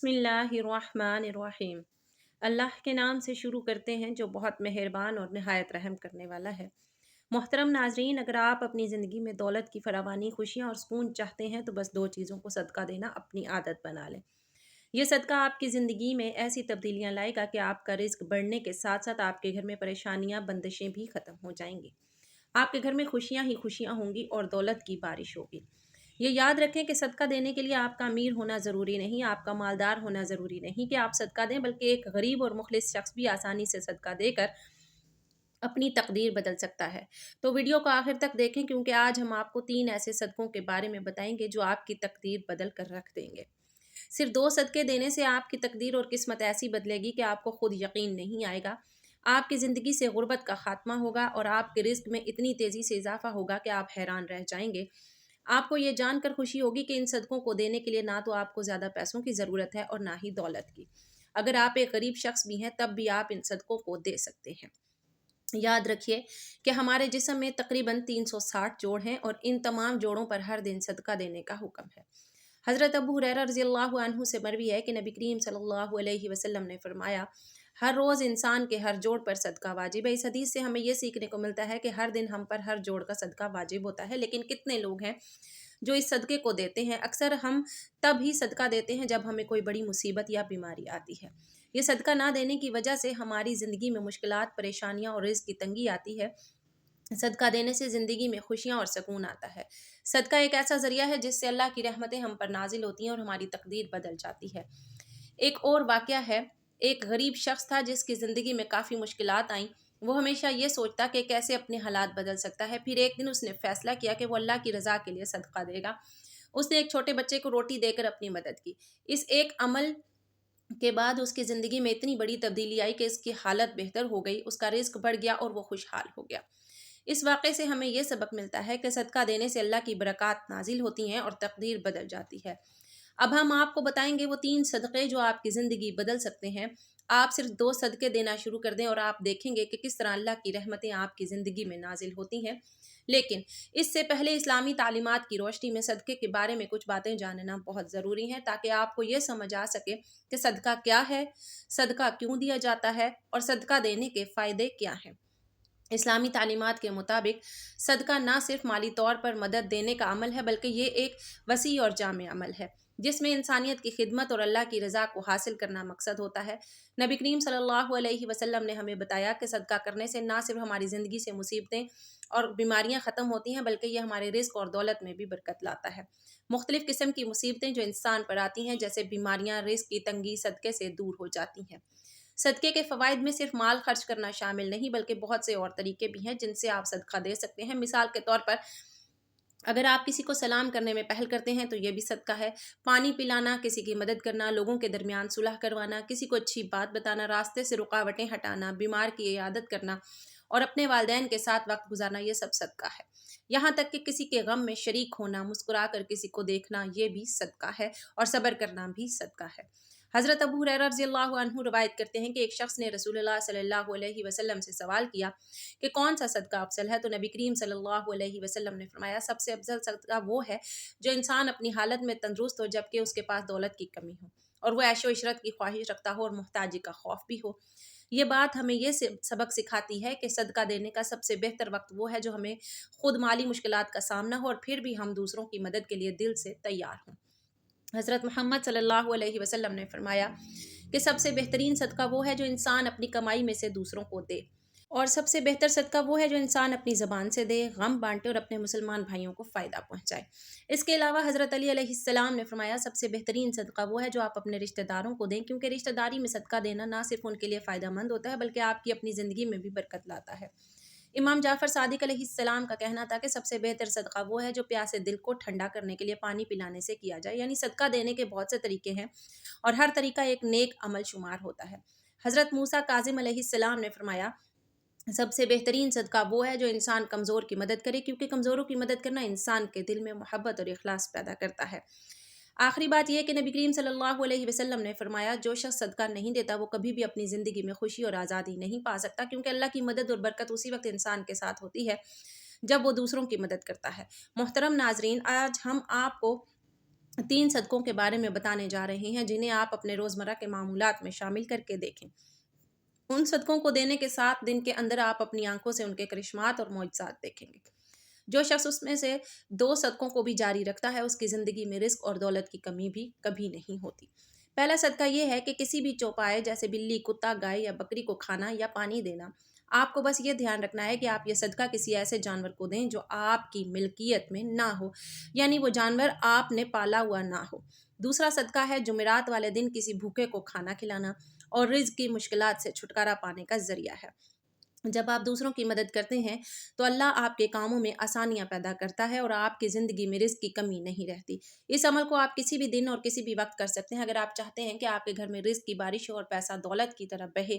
बिस्मिल्लाहिर्रहमानिर्रहीम। अल्लाह के नाम से शुरू करते हैं जो बहुत मेहरबान और नहायत रहम करने वाला है। मोहतरम नाजरीन, अगर आप अपनी ज़िंदगी में दौलत की फरावानी, खुशियाँ और सुकून चाहते हैं तो बस दो चीज़ों को सदका देना अपनी आदत बना लें। ये सदका आपकी ज़िंदगी में ऐसी तब्दीलियाँ लाएगा कि आपका रिस्क बढ़ने के साथ साथ आपके घर में परेशानियाँ, बंदिशें भी ख़त्म हो जाएंगी। आपके घर में खुशियाँ ही खुशियाँ होंगी और दौलत की बारिश होगी। ये याद रखें कि सदका देने के लिए आपका अमीर होना ज़रूरी नहीं, आपका मालदार होना ज़रूरी नहीं कि आप सदका दें, बल्कि एक गरीब और मुखलिस शख्स भी आसानी से सदका देकर अपनी तकदीर बदल सकता है। तो वीडियो को आखिर तक देखें, क्योंकि आज हम आपको 3 ऐसे सदकों के बारे में बताएंगे जो आपकी तकदीर बदल कर रख देंगे। सिर्फ 2 सदके देने से आपकी तकदीर और किस्मत ऐसी बदलेगी कि आपको खुद यकीन नहीं आएगा। आपकी ज़िंदगी से गुर्बत का खात्मा होगा और आपके रिज़्क में इतनी तेज़ी से इज़ाफ़ा होगा कि आप हैरान रह जाएँगे। आपको ये जानकर खुशी होगी कि इन सदकों को देने के लिए ना तो आपको ज़्यादा पैसों की ज़रूरत है और ना ही दौलत की। अगर आप एक गरीब शख्स भी हैं, तब भी आप इन सदकों को दे सकते हैं। याद रखिए कि हमारे जिस्म में तकरीबन 360 जोड़ हैं और इन तमाम जोड़ों पर हर दिन सदका देने का हुक्म है। हज़रत अबू हुरैरा रज़ियल्लाहु अन्हु से मरवी है कि नबी करीम सल्लल्लाहु अलैहि वसल्लम ने फरमाया, हर रोज़ इंसान के हर जोड़ पर सदका वाजिब है। इस हदीस से हमें यह सीखने को मिलता है कि हर दिन हम पर हर जोड़ का सदका वाजिब होता है, लेकिन कितने लोग हैं जो इस सदक़े को देते हैं। अक्सर हम तब ही सदका देते हैं जब हमें कोई बड़ी मुसीबत या बीमारी आती है। ये सदका ना देने की वजह से हमारी ज़िंदगी में मुश्किलात, परेशानियाँ और रिज़्क की तंगी आती है। सदका देने से ज़िंदगी में खुशियाँ और सुकून आता है। सदका एक ऐसा ज़रिया है जिससे अल्लाह की रहमतें हम पर नाज़िल होती हैं और हमारी तकदीर बदल जाती है। एक और वाक़या है, एक गरीब शख्स था जिसकी ज़िंदगी में काफ़ी मुश्किलात आईं। वो हमेशा ये सोचता कि कैसे अपने हालात बदल सकता है। फिर एक दिन उसने फ़ैसला किया कि वो अल्लाह की रज़ा के लिए सदका देगा। उसने एक छोटे बच्चे को रोटी देकर अपनी मदद की। इस एक अमल के बाद उसकी ज़िंदगी में इतनी बड़ी तब्दीली आई कि इसकी हालत बेहतर हो गई, उसका रिज़्क बढ़ गया और वो खुशहाल हो गया। इस वाक़े से हमें ये सबक मिलता है कि सदका देने से अल्लाह की बरक़ात नाज़िल होती हैं और तकदीर बदल जाती है। अब हम आपको बताएँगे वो 3 सदक़े जो आपकी ज़िंदगी बदल सकते हैं। आप सिर्फ़ 2 सदक़े देना शुरू कर दें और आप देखेंगे कि किस तरह अल्लाह की रहमतें आपकी ज़िंदगी में नाज़िल होती हैं। लेकिन इससे पहले इस्लामी तालीमात की रोशनी में सदक़े के बारे में कुछ बातें जानना बहुत ज़रूरी हैं, ताकि आपको ये समझ आ सके कि सदका क्या है, सदका क्यों दिया जाता है और सदका देने के फ़ायदे क्या हैं। इस्लामी तालीमात के मुताबिक सदका ना सिर्फ माली तौर पर मदद देने का अमल है, बल्कि ये एक वसी और जामे अमल है जिसमें इंसानियत की खिदमत और अल्लाह की रज़ा को हासिल करना मकसद होता है। नबी करीम सल्लल्लाहु अलैहि वसल्लम ने हमें बताया कि सदका करने से ना सिर्फ हमारी ज़िंदगी से मुसीबतें और बीमारियां ख़त्म होती हैं, बल्कि यह हमारे रिस्क और दौलत में भी बरकत लाता है। मुख्तलिफ़ किस्म की मुसीबतें जो इंसान पर आती हैं, जैसे बीमारियां, रिस्क की तंगी, सदक़े से दूर हो जाती हैं। सदक़े के फ़वाइद में सिर्फ माल खर्च करना शामिल नहीं, बल्कि बहुत से और तरीके भी हैं जिनसे आप सदका दे सकते हैं। मिसाल के तौर पर, अगर आप किसी को सलाम करने में पहल करते हैं तो ये भी सदका है। पानी पिलाना, किसी की मदद करना, लोगों के दरमियान सुलह करवाना, किसी को अच्छी बात बताना, रास्ते से रुकावटें हटाना, बीमार की इयादत करना और अपने वालिदैन के साथ वक्त गुजारना, ये सब सदका है। यहाँ तक कि किसी के गम में शरीक होना, मुस्कुरा कर किसी को देखना, ये भी सदका है और सब्र करना भी सदका है। हज़रत अबू हुरैरा रज़ियल्लाहु अन्हु रवायत करते हैं कि एक शख्स ने रसूलुल्लाह सल्लल्लाहु अलैहि वसल्लम से सवाल किया कि कौन सा सदका अफ़ज़ल है, तो नबी करीम सल्लल्लाहु अलैहि वसल्लम ने फरमाया, सबसे अफ़ज़ल सदका वो है जो इंसान अपनी हालत में तंदुरुस्त हो, जबकि उसके पास दौलत की कमी हो और वो ऐशो इशरत की ख्वाहिश रखता हो और मुहताजी का खौफ भी हो। ये बात हमें ये सबक सिखाती है कि सदका देने का सबसे बेहतर वक्त वो है जो हमें खुद माली मुश्किलात का सामना हो और फिर भी हम दूसरों की मदद के लिए दिल से तैयार हों। हज़रत मोहम्मद सल्लल्लाहु अलैहि वसल्लम ने फरमाया कि सबसे बेहतरीन सदका वो है जो इंसान अपनी कमाई में से दूसरों को दे, और सबसे बेहतर सदका वो है जो इंसान अपनी ज़बान से दे, गम बांटे और अपने मुसलमान भाइयों को फ़ायदा पहुँचाए। इसके अलावा हज़रत अली अलैहिस्सलाम ने फरमाया, सबसे बेहतरीन सदका वो है जो आप अपने रिश्तेदारों को दें, क्योंकि रिश्तेदारी में सदका देना ना सिर्फ उनके लिए फ़ायदा मंद होता है, बल्कि आपकी अपनी ज़िंदगी में भी बरकत लाता है। इमाम जाफ़र सादिक अलैहिस्सलाम का कहना था कि सबसे बेहतर सदका वो है जो प्यासे दिल को ठंडा करने के लिए पानी पिलाने से किया जाए। यानी सदका देने के बहुत से तरीके हैं और हर तरीका एक नेक अमल शुमार होता है। हज़रत मूसा काज़िम अलैहिस्सलाम ने फरमाया, सबसे बेहतरीन सदका वो है जो इंसान कमज़ोर की मदद करे, क्योंकि कमज़ोरों की मदद करना इंसान के दिल में मोहब्बत और इखलास पैदा करता है। आखिरी बात यह कि नबी करीम सल्लल्लाहु अलैहि वसल्लम ने फरमाया, जो शख्स सदका नहीं देता वो कभी भी अपनी ज़िंदगी में खुशी और आज़ादी नहीं पा सकता, क्योंकि अल्लाह की मदद और बरकत उसी वक्त इंसान के साथ होती है जब वो दूसरों की मदद करता है। मोहतरम नाजरीन, आज हम आपको 3 صدقوں کے بارے میں بتانے جا رہے ہیں جنہیں آپ اپنے روزمرہ کے معمولات میں شامل کر کے دیکھیں۔ ان صدقوں کو دینے کے 7 دن کے اندر آپ اپنی آنکھوں سے ان کے کرشمات اور معجزات دیکھیں گے۔ جو شخص اس میں سے 2 صدقوں کو بھی جاری رکھتا ہے، اس کی زندگی میں رزق اور دولت کی کمی بھی کبھی نہیں ہوتی۔ پہلا صدقہ یہ ہے کہ کسی بھی چوپائے جیسے بلی، کتا، گائے یا بکری کو کھانا یا پانی دینا۔ آپ کو بس یہ دھیان رکھنا ہے کہ آپ یہ صدقہ کسی ایسے جانور کو دیں جو آپ کی ملکیت میں نہ ہو، یعنی وہ جانور آپ نے پالا ہوا نہ ہو۔ دوسرا صدقہ ہے جمعرات والے دن کسی بھوکے کو کھانا کھلانا اور رزق کی مشکلات سے چھٹکارا پانے کا ذریعہ ہے۔ جب آپ دوسروں کی مدد کرتے ہیں تو اللہ آپ کے کاموں میں آسانیاں پیدا کرتا ہے اور آپ کی زندگی میں رزق کی کمی نہیں رہتی۔ اس عمل کو آپ کسی بھی دن اور کسی بھی وقت کر سکتے ہیں۔ اگر آپ چاہتے ہیں کہ آپ کے گھر میں رزق کی بارش ہو اور پیسہ دولت کی طرح بہے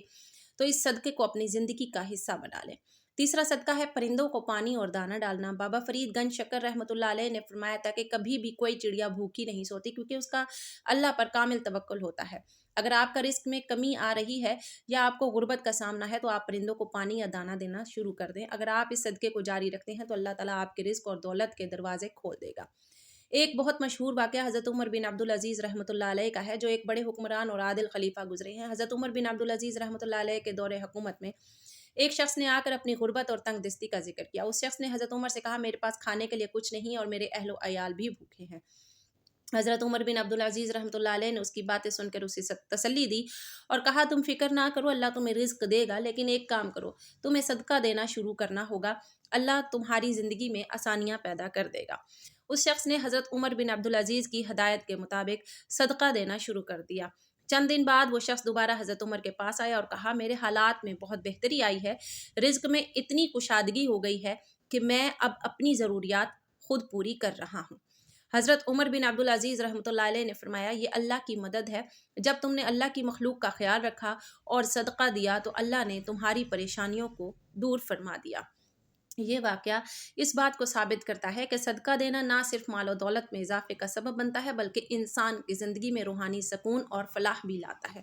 تو اس صدقے کو اپنی زندگی کا حصہ بنا لیں۔ تیسرا صدقہ ہے پرندوں کو پانی اور دانہ ڈالنا۔ بابا فرید گنج شکر رحمۃ اللہ علیہ نے فرمایا تھا کہ کبھی بھی کوئی چڑیا بھوکی نہیں سوتی کیونکہ اس کا اللہ پر کامل توکل ہوتا ہے۔ اگر آپ کا رزق میں کمی آ رہی ہے یا آپ کو غربت کا سامنا ہے تو آپ پرندوں کو پانی یا دانہ دینا شروع کر دیں۔ اگر آپ اس صدقے کو جاری رکھتے ہیں تو اللہ تعالیٰ آپ کے رزق اور دولت کے دروازے کھول دے گا۔ ایک بہت مشہور واقعہ حضرت عمر بن عبدالعزیز رحمۃ اللہ علیہ کا ہے جو ایک بڑے حکمران اور عادل خلیفہ گزرے ہیں۔ حضرت عمر بن عبدالعزیز رحمۃ اللہ علیہ کے دور حکومت میں ایک شخص نے آ کر اپنی غربت اور تنگ دستی کا ذکر کیا۔ اس شخص نے حضرت عمر سے کہا میرے پاس کھانے کے لیے کچھ نہیں اور میرے اہل و عیال بھی بھوکے ہیں۔ حضرت عمر بن عبدالعزیز رحمۃ اللہ علیہ نے اس کی باتیں سن کر اسے تسلی دی اور کہا تم فکر نہ کرو، اللہ تمہیں رزق دے گا، لیکن ایک کام کرو، تمہیں صدقہ دینا شروع کرنا ہوگا، اللہ تمہاری زندگی میں آسانیاں پیدا کر دے گا۔ اس شخص نے حضرت عمر بن عبدالعزیز کی ہدایت کے مطابق صدقہ دینا شروع کر دیا۔ چند دن بعد وہ شخص دوبارہ حضرت عمر کے پاس آیا اور کہا میرے حالات میں بہت بہتری آئی ہے، رزق میں اتنی کشادگی ہو گئی ہے کہ میں اب اپنی ضروریات خود پوری کر رہا ہوں۔ حضرت عمر بن عبدالعزیز رحمۃ اللہ علیہ نے فرمایا یہ اللہ کی مدد ہے، جب تم نے اللہ کی مخلوق کا خیال رکھا اور صدقہ دیا تو اللہ نے تمہاری پریشانیوں کو دور فرما دیا۔ یہ واقعہ اس بات کو ثابت کرتا ہے کہ صدقہ دینا نہ صرف مال و دولت میں اضافے کا سبب بنتا ہے بلکہ انسان کی زندگی میں روحانی سکون اور فلاح بھی لاتا ہے۔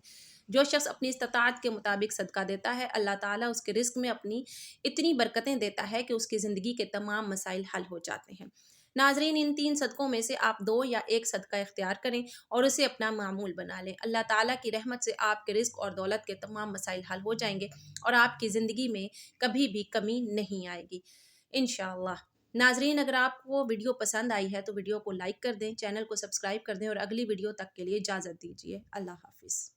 جو شخص اپنی استطاعت کے مطابق صدقہ دیتا ہے اللہ تعالیٰ اس کے رزق میں اپنی اتنی برکتیں دیتا ہے کہ اس کی زندگی کے تمام مسائل حل ہو جاتے ہیں۔ ناظرین ان 3 صدقوں میں سے آپ 2 یا 1 صدقہ اختیار کریں اور اسے اپنا معمول بنا لیں۔ اللہ تعالیٰ کی رحمت سے آپ کے رزق اور دولت کے تمام مسائل حل ہو جائیں گے اور آپ کی زندگی میں کبھی بھی کمی نہیں آئے گی انشاءاللہ۔ ناظرین اگر آپ کو ویڈیو پسند آئی ہے تو ویڈیو کو لائک کر دیں، چینل کو سبسکرائب کر دیں اور اگلی ویڈیو تک کے لیے اجازت دیجیے۔ اللہ حافظ۔